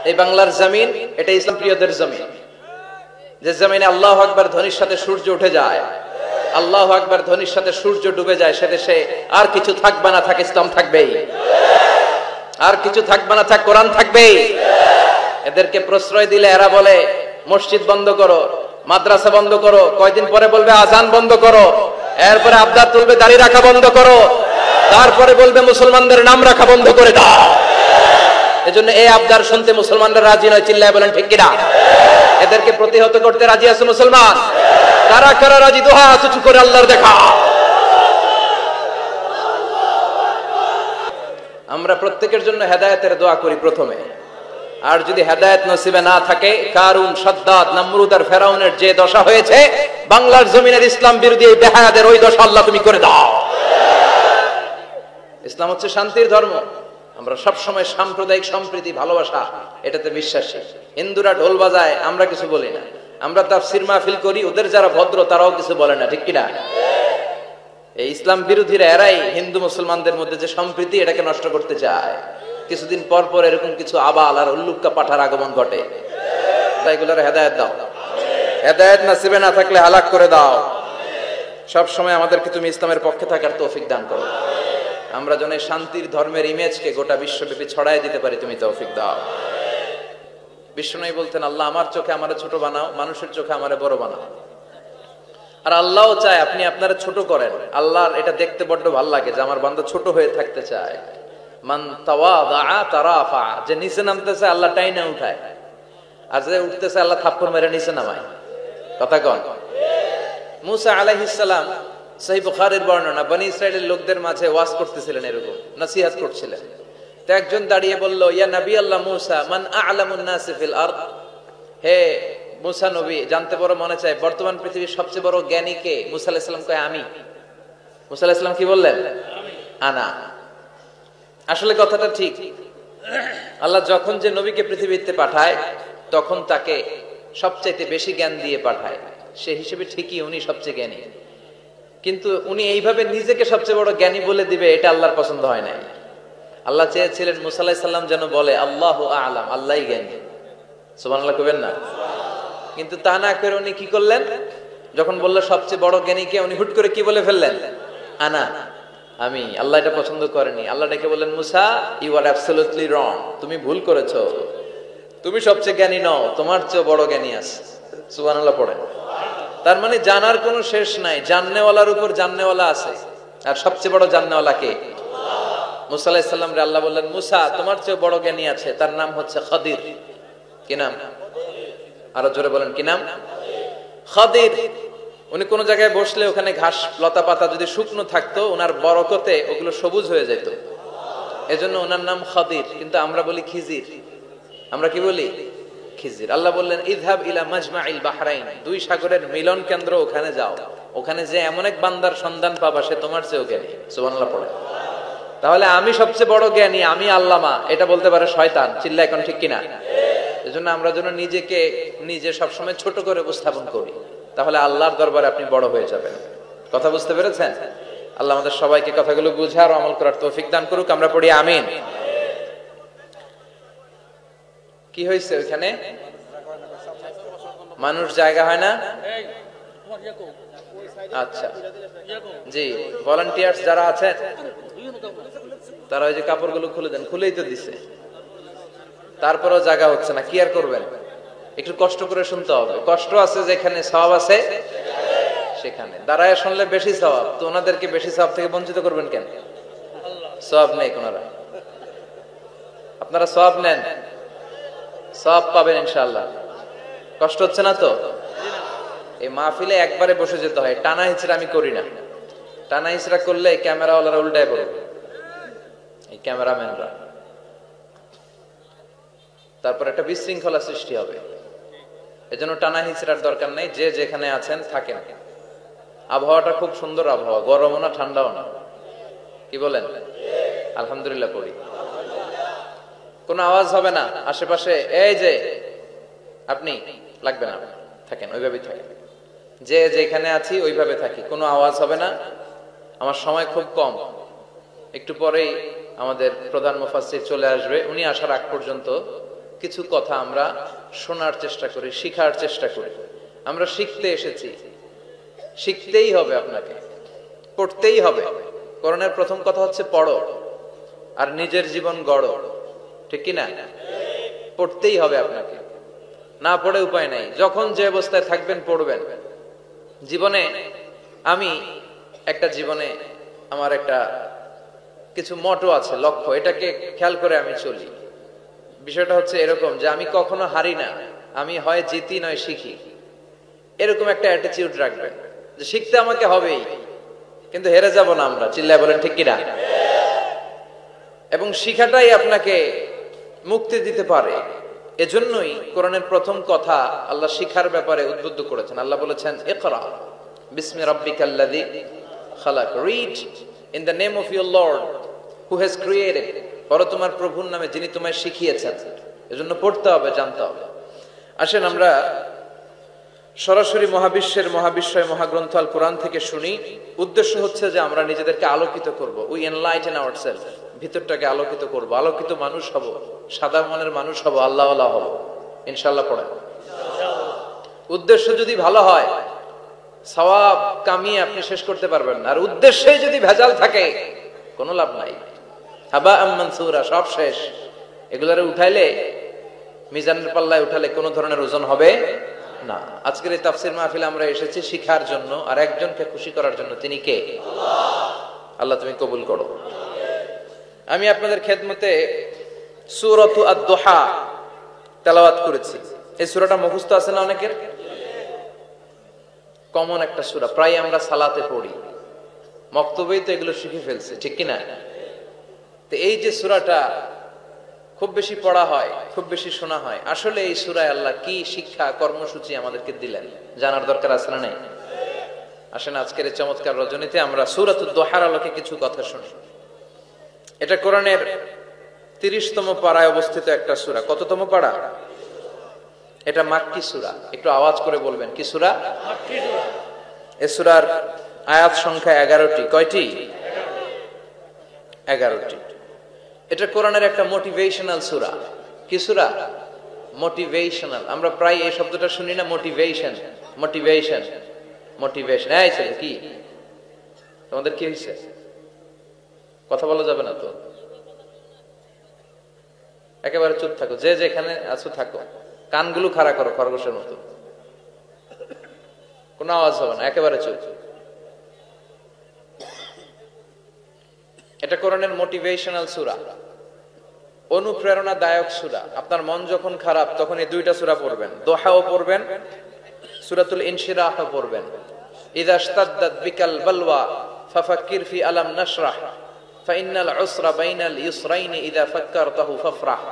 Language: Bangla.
এই বাংলার জমিন এটা ইসলাম প্রিয়দের জমিন, যে জমিনে আল্লাহু আকবার ধ্বনির সাথে সূর্য উঠে যায়, আল্লাহু আকবার ধ্বনির সাথে সূর্য ডুবে যায়, সে দেশে আর কিছু থাকবে না, থাক ইসলাম থাকবেই। আর কিছু থাকবে না, থাক কোরআন থাকবেই। এদেরকে প্রশ্রয় দিলে এরা বলে মসজিদ বন্ধ করো, মাদ্রাসা বন্ধ করো, কয়দিন পরে বলবে আজান বন্ধ করো, এরপরে আবদার তুলবে দাড়ি রাখা বন্ধ করো, তারপরে বলবে মুসলমানদের নাম রাখা বন্ধ করে দাও। এজন্য এই আবদার শুনতে মুসলমানরা রাজি নয়, চিল্লায় বলেন ঠিক কিনা? এদেরকে প্রতিহত করতে রাজি আছে মুসলমান? কারা কারা রাজি? দুহা উঁচু করে আল্লাহর দেখা। আমরা প্রত্যেকের জন্য হেদায়েতের দোয়া করি প্রথমে, আর যদি হেদায়েত নসিবে না থাকে, কারুন, সাদ্দাদ, নমরুদ আর ফেরাউনের যে দশা হয়েছে, বাংলার জমিনের ইসলাম বিরোধী এই বেহায়াদের ওই দশা আল্লাহ তুমি করে দাও। ইসলাম হচ্ছে শান্তির ধর্ম। আমরা সব সময় সাম্প্রদায়িক সম্প্রীতি, ভালোবাসা এটাতে বিশ্বাসী। হিন্দুরা ঢোল বাজায়, আমরা কিছু বলি না। আমরা তাফসীর মাহফিল করি, ওদের যারা ভদ্র তারাও কিছু বলে না, ঠিক কিনা? এই ইসলাম বিরোধীরা এরাই হিন্দু মুসলমানদের মধ্যে যে সম্প্রীতি এটাকে নষ্ট করতে চায়। কিছুদিন পর পর এরকম কিছু আবাল আর উল্লুক্কা পাঠার আগমন ঘটে। তাই এগুলোর হেদায়েত দাও, হেদায়েত নসিবে না থাকলে হালাক করে দাও। সব সময় আমাদেরকে তুমি ইসলামের পক্ষে থাকার তৌফিক দান করো। আমরা যেন শান্তির ধর্মের ইমেজকে গোটা বিশ্বব্যাপী ছড়াই দিতে পারি, তুমি তৌফিক দাও। বিশ্বনবী বলতেন, আল্লাহ আমার চোখে আমারে ছোট বানাও, মানুষের চোখে আমারে বড় বানাও। আর আল্লাহও চায় আপনি আপনারা ছোট করেন। আল্লাহর এটা দেখতে বড্ড ভালো লাগে যে আমার বান্দা ছোট হয়ে থাকতে চায়। মান তাওয়াদা তারাফা, যে নিচে নামতেছে আল্লাহ টাইনা উঠায়, আর যে উঠতেছে আল্লাহ থাপ্পড় মেরে নিচে নামায়। কথা কন? মুসা আলাইহিস সালাম, সহিহ বুখারীর বর্ণনা, বনি ইসরাইলের লোকদের মাঝে ওয়াজ করতেছিলেন, এরকম নসিহত করছিলেন। তো একজন দাঁড়িয়ে বলল, ইয়া নবী আল্লাহ মুসা, মান আ'লামুন নাসি ফিল আরদ। হে মুসা নবী, জানতে বড় মনে চায় বর্তমান পৃথিবীর সবচেয়ে বড় জ্ঞানী কে? মুসা আলাইহিস সালাম কয় আমি। মুসা আলাইহিস সালাম কি বললেন? আনা। আসলে কথাটা ঠিক। আল্লাহ যখন যে নবীকে পৃথিবীতে পাঠায় তখন তাকে সবচাইতে বেশি জ্ঞান দিয়ে পাঠায়, সে হিসেবে ঠিকই উনি সবচেয়ে জ্ঞানী। কিন্তু উনি এইভাবে নিজেকে সবচেয়ে বড় জ্ঞানী বলে দিবে, এটা আল্লাহর পছন্দ হয় না। আল্লাহ চেয়েছিলেন মুসা আলাইহিস সালাম যেন বলে আল্লাহু আ'লাম, আল্লাহই জ্ঞানী। সুবহানাল্লাহ কইবেন না? কিন্তু তা না করে উনি কি করলেন? যখন বললো সবচেয়ে বড় জ্ঞানী কে, উনি হুট করে কি বলে ফেললেন? আনা, আমি। আল্লাহ এটা পছন্দ করেনি। আল্লাহ ডেকে বললেন, মুসা ইউ আর অ্যাবসলিউটলি রং, তুমি ভুল করেছো, তুমি সবচেয়ে জ্ঞানী নও, তোমার চেয়ে বড় জ্ঞানী আছে। সুবহানাল্লাহ পড়েন। তার মানে জানার কোনো শেষ নাই, জাননেওয়ালার উপর জাননেওয়ালা আছে। আর সবচেয়ে বড় জাননেওয়ালা কে? মুসা আলাইহিস সালাম রে আল্লাহ বললেন, মুসা তোমার চেয়ে বড় জ্ঞানী আছে, তার নাম হচ্ছে খাদির। কি নাম? আরো জোরে বলেন, কি নাম? খাদির। উনি কোন জায়গায় বসলে ওখানে ঘাস লতা পাতা যদি শুকনো থাকতো, ওনার বরকতে ওগুলো সবুজ হয়ে যেত, এজন্য ওনার নাম খাদির। কিন্তু আমরা বলি খিজির। আমরা কি বলি? খিজির। আল্লাহ বললেন, ইযহাব ইলা মাজমাইল বাহরাইন, দুই সাগরের মিলন কেন্দ্র, ওখানে যাও, ওখানে যে এমন এক বান্দার সন্ধান পাবা সে তোমার চেয়েও জ্ঞানী। সুবহানাল্লাহ পড়ে। তাহলে আমি সবচেয়ে বড় জ্ঞানী, আমি আল্লামা, এটা বলতে পারে শয়তান। চিল্লা এখন ঠিক কিনা? এজন্য আমরা যেন নিজেকে নিজে সবসময় ছোট করে উপস্থাপন করি, তাহলে আল্লাহর দরবারে আপনি বড় হয়ে যাবেন। কথা বুঝতে পেরেছেন? আল্লাহ আমাদের সবাইকে কথাগুলো বুঝার ও আমল করার তৌফিক দান করুক। আমরা পড়ি আমিন। কি হয়েছে ওইখানে? মানুষ জায়গা হয় না? আচ্ছা জি, ভলান্টিয়ার্স যারা আছেন তারা ওই যে কাপড়গুলো খুলে দেন। খুলেই তো দিছে, তারপরেও জায়গা হচ্ছে না। কি আর করবেন? একটু কষ্ট করে শুনতে হবে। কষ্ট আছে যেখানে, সওয়াব আছে সেখানে। দাঁড়ায় শুনলে বেশি সওয়াব, তো ওনাদেরকে বেশি সওয়াব থেকে বঞ্চিত করবেন কেন? সওয়াব নেই কোনারা, আপনারা সওয়াব নেন, সওয়াব পাবেন ইনশাআল্লাহ। কষ্ট হচ্ছে না তো? এই মাহফিলে একবারে বসে যেতে হয়, টানা হিচড়া আমি করি না। টানা হিচড়া করলে ক্যামেরাওয়ালারা উল্টায় পড়বে, এই ক্যামেরাম্যানরা। তারপর একটা বিশৃঙ্খলা সৃষ্টি হবে। এজন্য টানা হিচড়ার দরকার নেই, যে যেখানে আছেন থাকেন। আবহাওয়াটা খুব সুন্দর আবহাওয়া, গরমও না ঠান্ডাও না। কি বলেন? আলহামদুলিল্লাহ পড়ি। কোনো আওয়াজ হবে না আশেপাশে, এই যে আপনি লাগবে না, থাকেন ওইভাবেই থাকেন। যে যেখানে আছি ওইভাবে থাকি, কোনো আওয়াজ হবে না। আমার সময় খুব কম, একটু পরেই আমাদের প্রধান মুফাসসির চলে আসবে। উনি আসার আগ পর্যন্ত কিছু কথা আমরা শোনার চেষ্টা করি, শিখার চেষ্টা করি। আমরা শিখতে এসেছি, শিখতেই হবে, আপনাকে পড়তেই হবে। কোরআনের প্রথম কথা হচ্ছে পড়ো আর নিজের জীবন গড়ো, ঠিক কি না? পড়তেই হবে আপনাকে, না পড়ে উপায় নাই। যখন যে অবস্থায় থাকবেন পড়বেন। জীবনে আমি জীবনে আমার কিছু মটো আছে, লক্ষ্য, এটাকে খেয়াল করে আমি চলি। বিষয়টা হচ্ছে এরকম যে আমি কখনো হারি না, আমি হয় জিতি নয় শিখি, এরকম একটা অ্যাটিটিউড রাখবেন যে শিখতে আমাকে হবেই, কিন্তু হেরে যাব না আমরা। চিল্লায় বলেন ঠিক কিনা? এবং শিখাটাই আপনাকে মুক্তি দিতে পারে। এজন্যই কোরআনের প্রথম কথা আল্লাহ শিখার ব্যাপারে উদ্বুদ্ধ করেছেন। আল্লাহ বলেছেন, ইকরা বিসমি রাব্বিকাল্লাযী খালাক, read in the name of your lord who has created, পড়ো তোমার প্রভুর নামে যিনি তোমায় শিখিয়েছেন। এজন্য পড়তে হবে, জানতে হবে। আসেন আমরা সরাসরি মহাবিশ্বয় মহাগ্রন্থ আল কোরআন থেকে শুনি। উদ্দেশ্য হচ্ছে যে আমরা নিজেদেরকে আলোকিত করব, উই এনলাইটেন আওয়ারসেলফ, ভিতরটাকে আলোকিত করব, আলোকিত মানুষ হব, সাদা মনের মানুষ হব, আল্লাহওয়ালা হব ইনশাআল্লাহ। পড়েন। উদ্দেশ্য যদি ভালো হয়, সওয়াব কামিয়ে আপনি শেষ করতে পারবেন না। আর উদ্দেশ্যে যদি ভেজাল থাকে, কোনো লাভ নাই, হাবা মানসুরা, সব শেষ। এগুলারে উঠাইলে, মিজানের পাল্লায় উঠালে কোনো ধরনের ওজন হবে না। আজকের এই তাফসীর মাহফিলে আমরা এসেছি শিখার জন্য আর একজনকে খুশি করার জন্য। তিনি কে? আল্লাহ তুমি কবুল করো। আমি আপনাদের খেদমতে সূরাতু আদ-দুহা তেলাওয়াত করেছি। এই সূরাটা মুখস্থ আছে না অনেকের? কমন একটা সূরা, প্রায় আমরা সালাতে পড়ি, মক্তবেই তো এগুলো শিখে ফেলছে, ঠিক কি না? তো এই যে সূরাটা খুব বেশি পড়া হয়, খুব বেশি শোনা হয়, আসলে এই সূরায় আল্লাহ কি শিক্ষা কর্মসূচি আমাদেরকে দিলেন জানার দরকার আছে না নাই? আসেন আজকের এই চমৎকার রজনীতে আমরা সূরাতুদ দুহার আলোকে কিছু কথা শুনি। এটা কোরআনের 30তম পারায় অবস্থিত একটা সূরা। কততম পারা? এটা মাক্কি সূরা। একটু আওয়াজ করে বলবেন, কি সূরা? মাক্কি সূরা। এই সূরার আয়াত সংখ্যা 11টি। কয়টি? 11টি। এটা কোরআনের একটা মোটিভেশনাল সূরা। কি সূরা? মোটিভেশনাল। আমরা প্রায় এই শব্দটা শুনি না, মোটিভেশন, মোটিভেশন, মোটিভেশন। এই ছেলে কি তোমাদের কি হইছে? কথা বলা যাবে না তো, একেবারে চুপ থাকো, যে যেখানে আছো থাকো, কানগুলো খাড়া করো খরগোশের মতো, কোনো আওয়াজ হবে না, একেবারে চুপ। এটা কোরআনের মোটিভেশনাল সূরা, অনুপ্রেরণাদায়ক সূরা। আপনার মন যখন খারাপ তখন এই দুইটা সূরা পড়বেন, দোহাও পড়বেন, সূরাতুল ইনশিরাহও পড়বেন। ইযা ইশতাদ্দাত বিকাল বালওয়া ফাফাক্কির ফি আলাম নাশরাহ ফাইন্নাল উসরা বাইনাল ইসরাইনি ইযা ফাক্কারতাহু ফাফরাহ।